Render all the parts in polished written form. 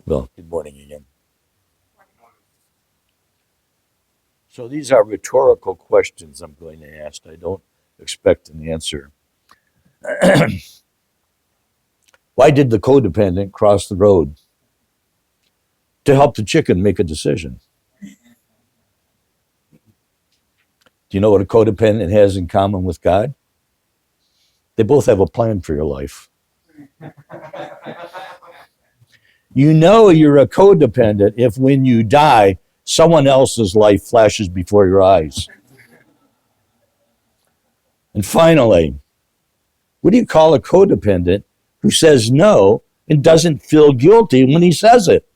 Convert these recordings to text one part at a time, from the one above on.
Well, good morning again. So these are rhetorical questions I'm going to ask. I don't expect an answer. Why did the codependent cross the road? To help the chicken make a decision. Do you know what a codependent has in common with God? They both have a plan for your life. You know you're a codependent if when you die, someone else's life flashes before your eyes. And finally, what do you call a codependent who says no and doesn't feel guilty when he says it?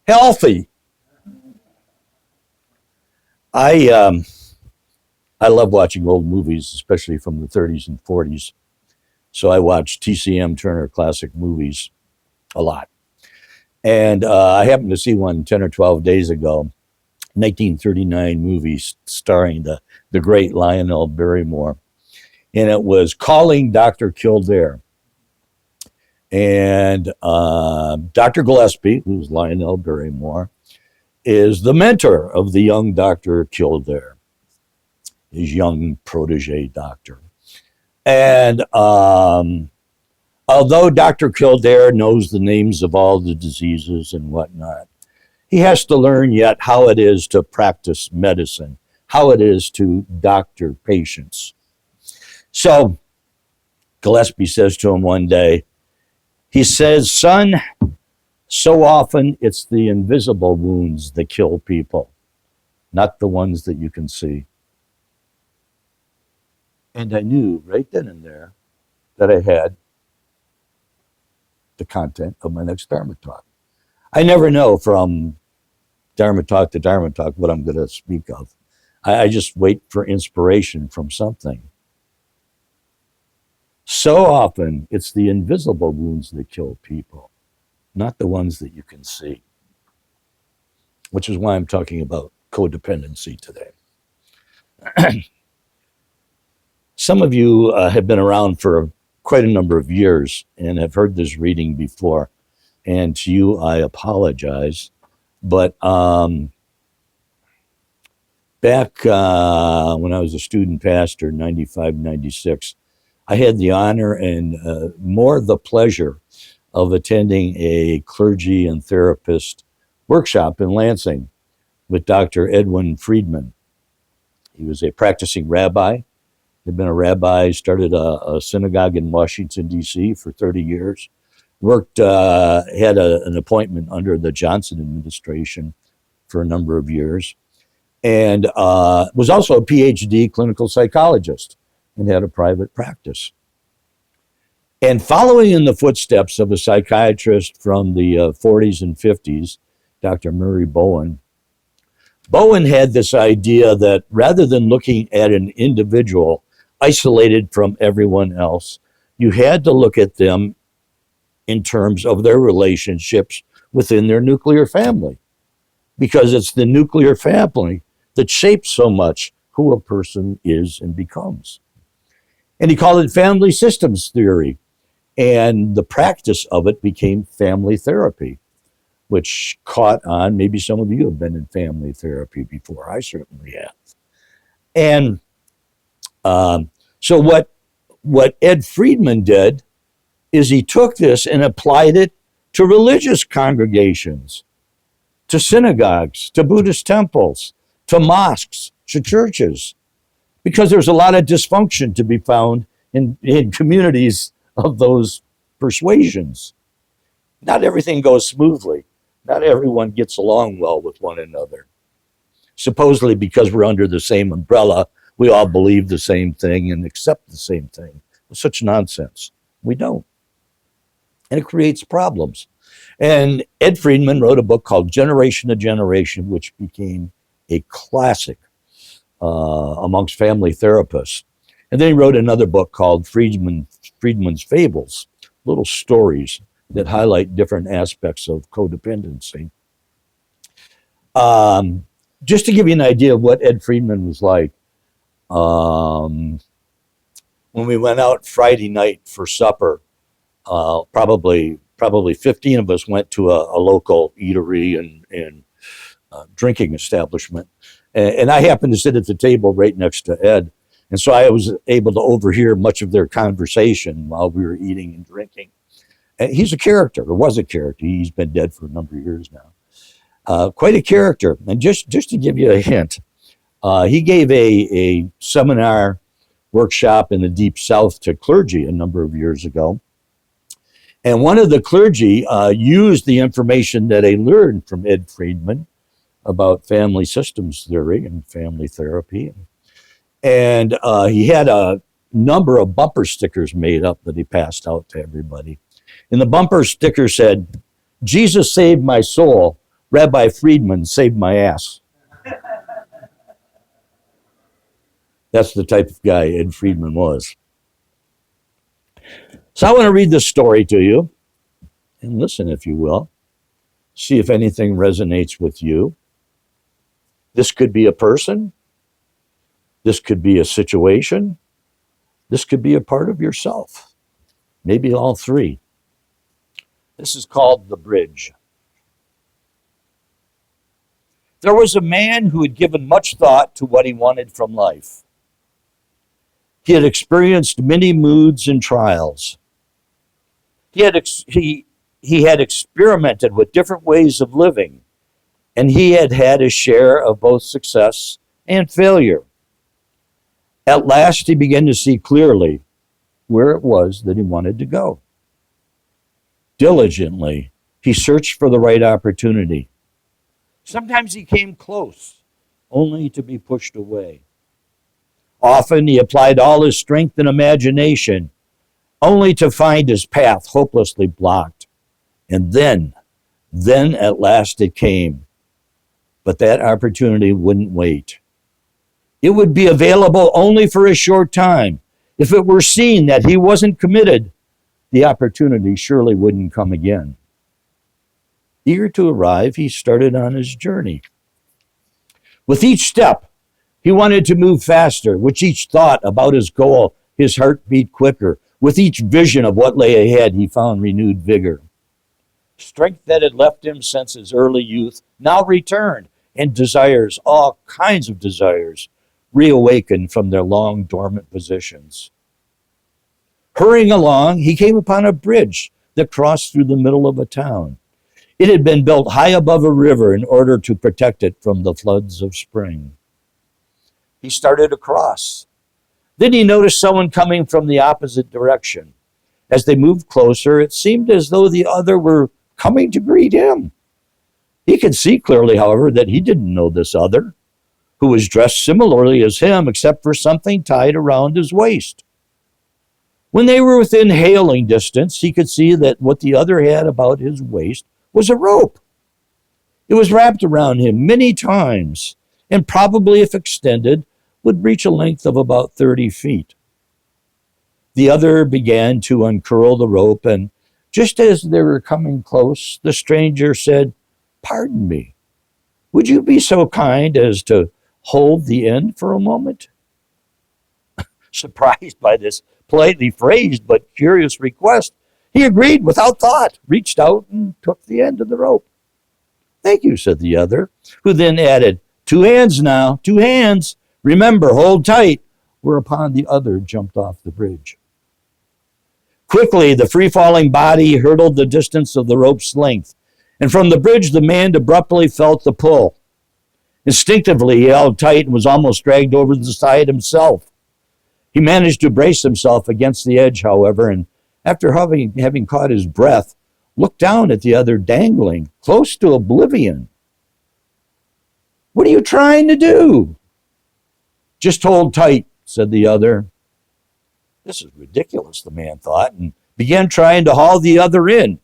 Healthy. I I love watching old movies, especially from the 30s and 40s. So I watch TCM Turner Classic Movies a lot. And I happened to see one 10 or 12 days ago, 1939 movie starring the great Lionel Barrymore. And it was Calling Dr. Kildare. And Dr. Gillespie, who's Lionel Barrymore, is the mentor of the young Dr. Kildare, his young protege doctor. And although Dr. Kildare knows the names of all the diseases and whatnot, he has to learn yet how it is to practice medicine, how it is to doctor patients. So Gillespie says to him one day, he says, son, so often it's the invisible wounds that kill people, not the ones that you can see. And I knew right then and there that I had the content of my next Dharma talk. I never know from Dharma talk to Dharma talk what I'm going to speak of. I just wait for inspiration from something. So often it's the invisible wounds that kill people, not the ones that you can see, which is why I'm talking about codependency today. Some of you have been around for quite a number of years and have heard this reading before. And to you, I apologize. But back when I was a student pastor, 95, 96, I had the honor and more the pleasure of attending a clergy and therapist workshop in Lansing with Dr. Edwin Friedman. He was a practicing rabbi. He'd been a rabbi, started a synagogue in Washington, D.C. for 30 years, worked, had an appointment under the Johnson administration for a number of years, and was also a PhD clinical psychologist and had a private practice. And following in the footsteps of a psychiatrist from the 40s and 50s, Dr. Murray Bowen, Bowen had this idea that rather than looking at an individual isolated from everyone else, you had to look at them in terms of their relationships within their nuclear family, because it's the nuclear family that shapes so much who a person is and becomes. And he called it family systems theory. And the practice of it became family therapy, which caught on. Maybe some of you have been in family therapy before. I certainly have. And so what Ed Friedman did is he took this and applied it to religious congregations, to synagogues, to Buddhist temples, to mosques, to churches, because there's a lot of dysfunction to be found in communities of those persuasions. Not everything goes smoothly. Not everyone gets along well with one another. Supposedly because we're under the same umbrella, we all believe the same thing and accept the same thing. It's such nonsense. We don't. And it creates problems. And Ed Friedman wrote a book called Generation to Generation, which became a classic amongst family therapists. And then he wrote another book called Friedman's Fables, little stories that highlight different aspects of codependency. Just to give you an idea of what Ed Friedman was like, when we went out Friday night for supper, probably probably 15 of us went to a local eatery and drinking establishment. And I happened to sit at the table right next to Ed. And so I was able to overhear much of their conversation while we were eating and drinking. And he's a character, or was a character. He's been dead for a number of years now. Quite a character. And just to give you a hint, he gave a seminar workshop in the Deep South to clergy a number of years ago. And one of the clergy used the information that I learned from Ed Friedman about family systems theory and family therapy. And he had a number of bumper stickers made up that he passed out to everybody. And the bumper sticker said, "Jesus saved my soul, Rabbi Friedman saved my ass." That's the type of guy Ed Friedman was. So I want to read this story to you, and listen if you will. See if anything resonates with you. This could be a person. This could be a situation. This could be a part of yourself. Maybe all three. This is called The Bridge. There was a man who had given much thought to what he wanted from life. He had experienced many moods and trials. He had experimented with different ways of living, and he had had a share of both success and failure. At last, he began to see clearly where it was that he wanted to go. Diligently, he searched for the right opportunity. Sometimes he came close, only to be pushed away. Often he applied all his strength and imagination, only to find his path hopelessly blocked. And then at last it came. But that opportunity wouldn't wait. It would be available only for a short time. If it were seen that he wasn't committed, the opportunity surely wouldn't come again. Eager to arrive, he started on his journey. With each step, he wanted to move faster. With each thought about his goal, his heart beat quicker. With each vision of what lay ahead, he found renewed vigor. Strength that had left him since his early youth now returned, and desires, all kinds of desires, reawakened from their long dormant positions. Hurrying along, he came upon a bridge that crossed through the middle of a town. It had been built high above a river in order to protect it from the floods of spring. He started across. Then he noticed someone coming from the opposite direction. As they moved closer, it seemed as though the other were coming to greet him. He could see clearly, however, that he didn't know this other, who was dressed similarly as him, except for something tied around his waist. When they were within hailing distance, he could see that what the other had about his waist was a rope. It was wrapped around him many times, and probably, if extended, would reach a length of about 30 feet. The other began to uncurl the rope, and just as they were coming close, the stranger said, "Pardon me, would you be so kind as to hold the end for a moment?" Surprised by this politely phrased but curious request, he agreed without thought, reached out and took the end of the rope. "Thank you," said the other, who then added, "2 hands now, 2 hands. Remember, hold tight," whereupon the other jumped off the bridge. Quickly, the free-falling body hurdled the distance of the rope's length, and from the bridge the man abruptly felt the pull. Instinctively, he held tight and was almost dragged over the side himself. He managed to brace himself against the edge, however, and after having caught his breath, looked down at the other dangling, close to oblivion. "What are you trying to do?" "Just hold tight," said the other. This is ridiculous, the man thought, and began trying to haul the other in.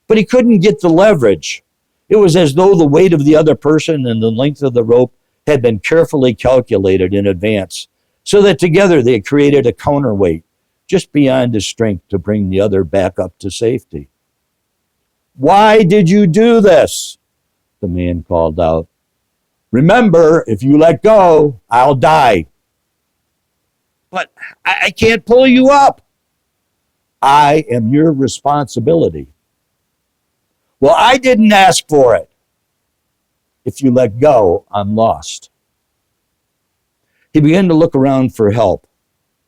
But he couldn't get the leverage. It was as though the weight of the other person and the length of the rope had been carefully calculated in advance, so that together they created a counterweight just beyond his strength to bring the other back up to safety. "Why did you do this?" the man called out. "Remember, if you let go, I'll die." "But I can't pull you up." "I am your responsibility. Well, I didn't ask for it. If you let go, I'm lost. He began to look around for help.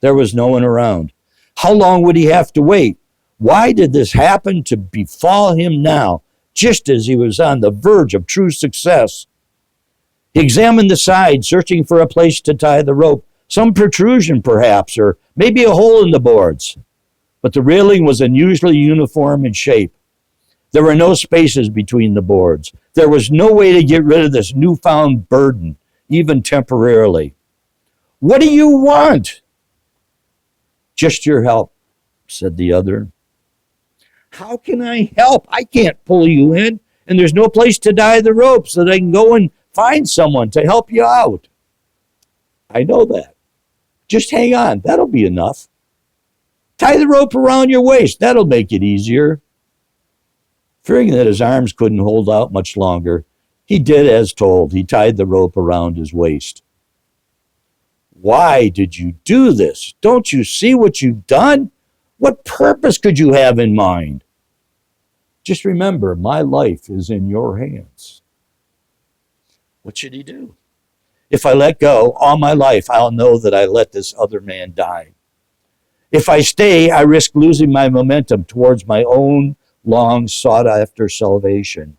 There was no one around. How long would he have to wait? Why did this happen to befall him now, just as he was on the verge of true success? He examined the side, searching for a place to tie the rope, some protrusion perhaps, or maybe a hole in the boards. But the railing was unusually uniform in shape. There were no spaces between the boards. There was no way to get rid of this newfound burden, even temporarily. What do you want? Just your help, said the other. How can I help? I can't pull you in, and there's no place to tie the rope so that I can go and find someone to help you out. I know that. Just hang on. That'll be enough. Tie the rope around your waist. That'll make it easier. Fearing that his arms couldn't hold out much longer, he did as told. He tied the rope around his waist. Why did you do this? Don't you see what you've done? What purpose could you have in mind? Just remember, my life is in your hands. What should he do? If I let go, all my life, I'll know that I let this other man die. If I stay, I risk losing my momentum towards my own long sought-after salvation.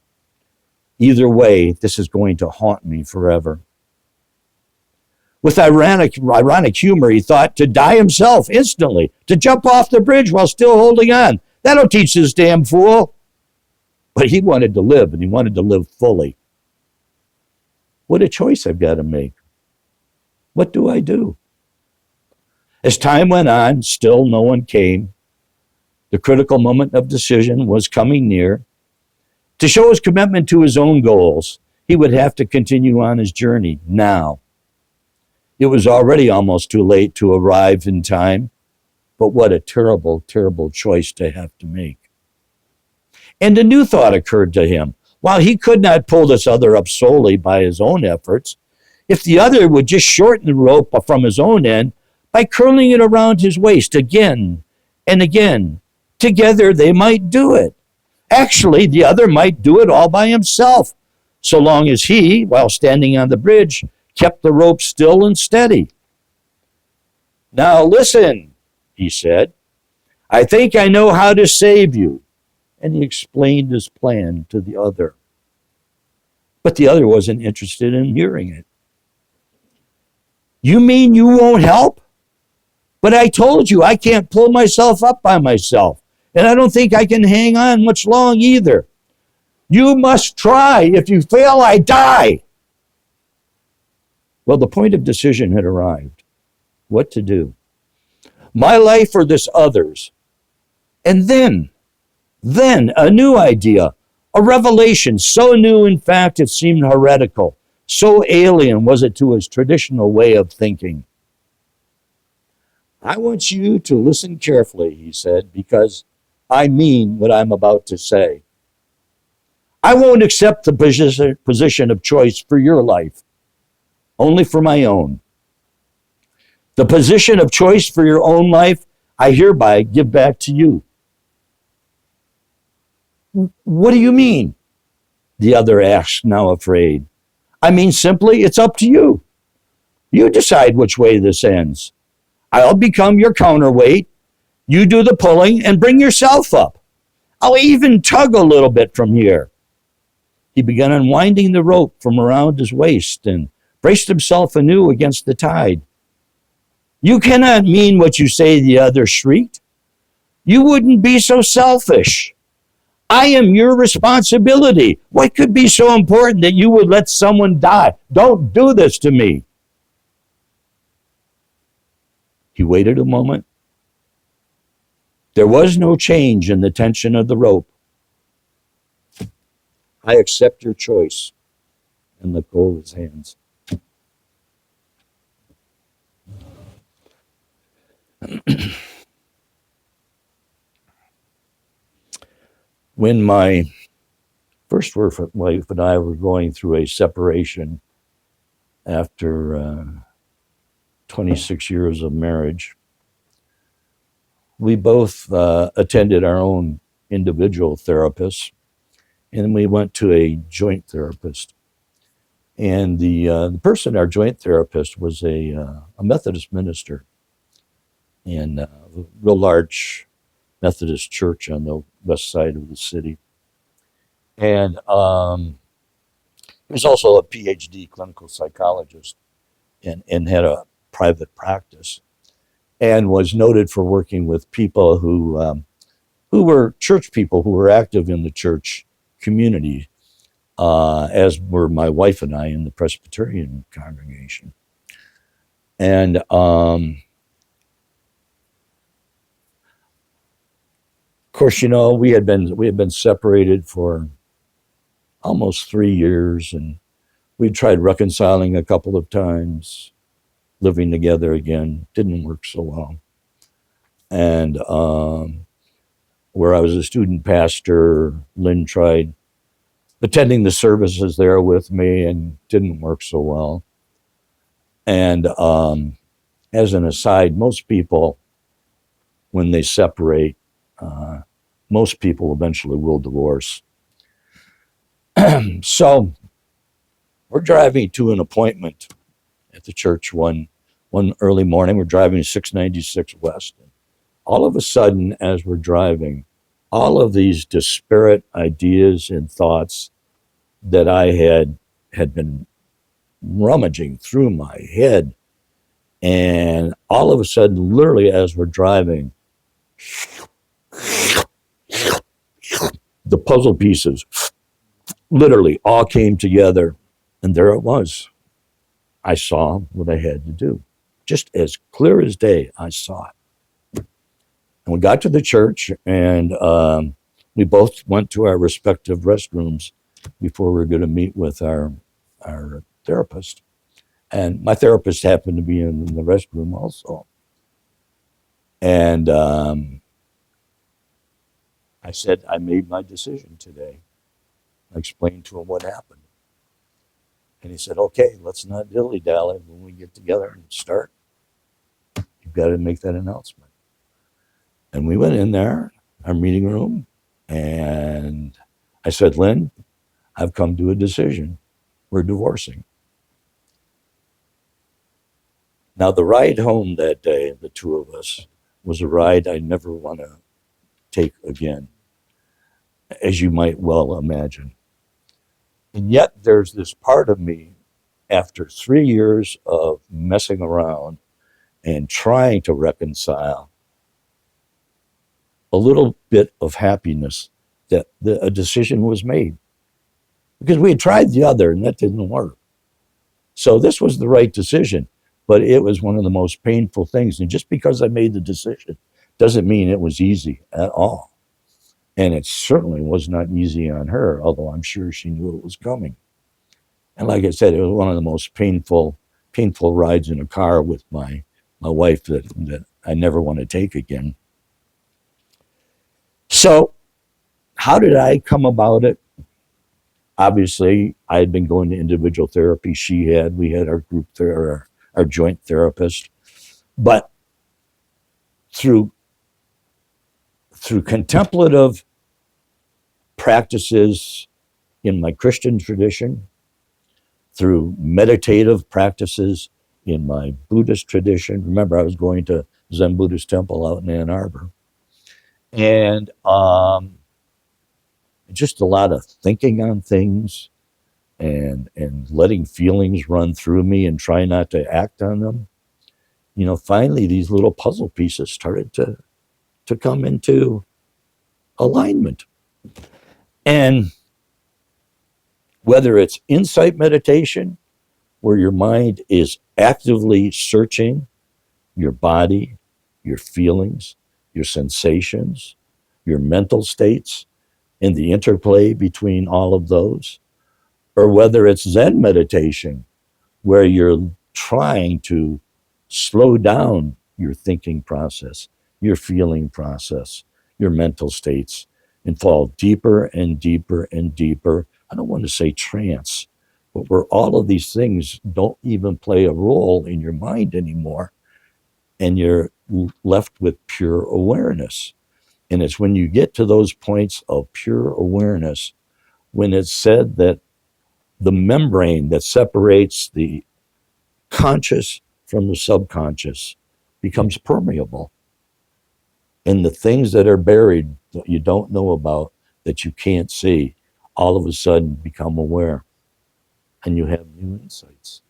Either way, this is going to haunt me forever. With ironic humor, he thought to die himself instantly, to jump off the bridge while still holding on. That'll teach this damn fool. But he wanted to live, and he wanted to live fully. What a choice I've got to make. What do I do? As time went on, still no one came. The critical moment of decision was coming near. To show his commitment to his own goals, he would have to continue on his journey now. It was already almost too late to arrive in time, but what a terrible, terrible choice to have to make. And a new thought occurred to him. While he could not pull this other up solely by his own efforts, if the other would just shorten the rope from his own end by curling it around his waist again and again, together they might do it. Actually, the other might do it all by himself, so long as he, while standing on the bridge, kept the rope still and steady. Now listen, he said. I think I know how to save you. And he explained his plan to the other. But the other wasn't interested in hearing it. You mean you won't help? But I told you I can't pull myself up by myself. And I don't think I can hang on much long either. You must try. If you fail, I die. Well, the point of decision had arrived. What to do? My life or this other's? And then a new idea, a revelation, so new, in fact, it seemed heretical. So alien was it to his traditional way of thinking. I want you to listen carefully, he said, because I mean what I'm about to say. I won't accept the position of choice for your life, only for my own. The position of choice for your own life, I hereby give back to you. What do you mean? The other asked, now afraid. I mean simply, it's up to you. You decide which way this ends. I'll become your counterweight. You do the pulling and bring yourself up. I'll even tug a little bit from here. He began unwinding the rope from around his waist and braced himself anew against the tide. You cannot mean what you say, the other shrieked. You wouldn't be so selfish. I am your responsibility. What could be so important that you would let someone die? Don't do this to me. He waited a moment. There was no change in the tension of the rope. I accept your choice, and let go of his hands. When my first wife and I were going through a separation after 26 years of marriage, we both attended our own individual therapists, and we went to a joint therapist. And the person, our joint therapist, was a Methodist minister in a real large Methodist church on the west side of the city. And he was also a PhD clinical psychologist and had a private practice and was noted for working with people who were church people who were active in the church community, as were my wife and I in the Presbyterian congregation. And of course, we had been separated for almost 3 years, and we tried reconciling a couple of times, living together again. Didn't work so well. And where I was a student pastor, Lynn tried attending the services there with me and didn't work so well. And as an aside, most people, when they separate, most people eventually will divorce. So we're driving to an appointment at the church one early morning. We're driving 696 West. All of a sudden, as we're driving, all of these disparate ideas and thoughts that I had been rummaging through my head, and all of a sudden, literally as we're driving, the puzzle pieces literally all came together, and there it was. I saw what I had to do. Just as clear as day, I saw it. And we got to the church, and we both went to our respective restrooms before we were going to meet with our therapist. And my therapist happened to be in the restroom also. And I said, I made my decision today. I explained to him what happened. And he said, okay, let's not dilly-dally. When we get together and start, you've got to make that announcement. And we went in there, our meeting room, and I said, Lynn, I've come to a decision. We're divorcing. Now, the ride home that day, the two of us, was a ride I never want to take again, as you might well imagine. And yet there's this part of me, after 3 years of messing around and trying to reconcile, a little bit of happiness that a decision was made. Because we had tried the other and that didn't work. So this was the right decision, but it was one of the most painful things. And just because I made the decision doesn't mean it was easy at all. And it certainly was not easy on her, although I'm sure she knew it was coming. And like I said, it was one of the most painful rides in a car with my wife that I never want to take again. So how did I come about it? Obviously, I had been going to individual therapy. We had our group therapy, our joint therapist. But through contemplative practices in my Christian tradition, through meditative practices in my Buddhist tradition. Remember, I was going to Zen Buddhist temple out in Ann Arbor. And just a lot of thinking on things and letting feelings run through me and try not to act on them. Finally, these little puzzle pieces started to come into alignment. And whether it's insight meditation, where your mind is actively searching your body, your feelings, your sensations, your mental states, and the interplay between all of those, or whether it's Zen meditation, where you're trying to slow down your thinking process, your feeling process, your mental states, and fall deeper and deeper and deeper. I don't want to say trance, but where all of these things don't even play a role in your mind anymore, and you're left with pure awareness. And it's when you get to those points of pure awareness when it's said that the membrane that separates the conscious from the subconscious becomes permeable. And the things that are buried that you don't know about, that you can't see, all of a sudden become aware. And you have new insights.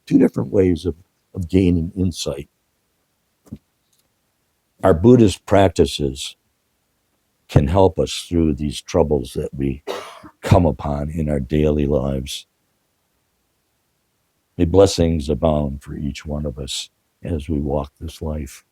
Two different ways of gaining insight. Our Buddhist practices can help us through these troubles that we come upon in our daily lives. May blessings abound for each one of us as we walk this life.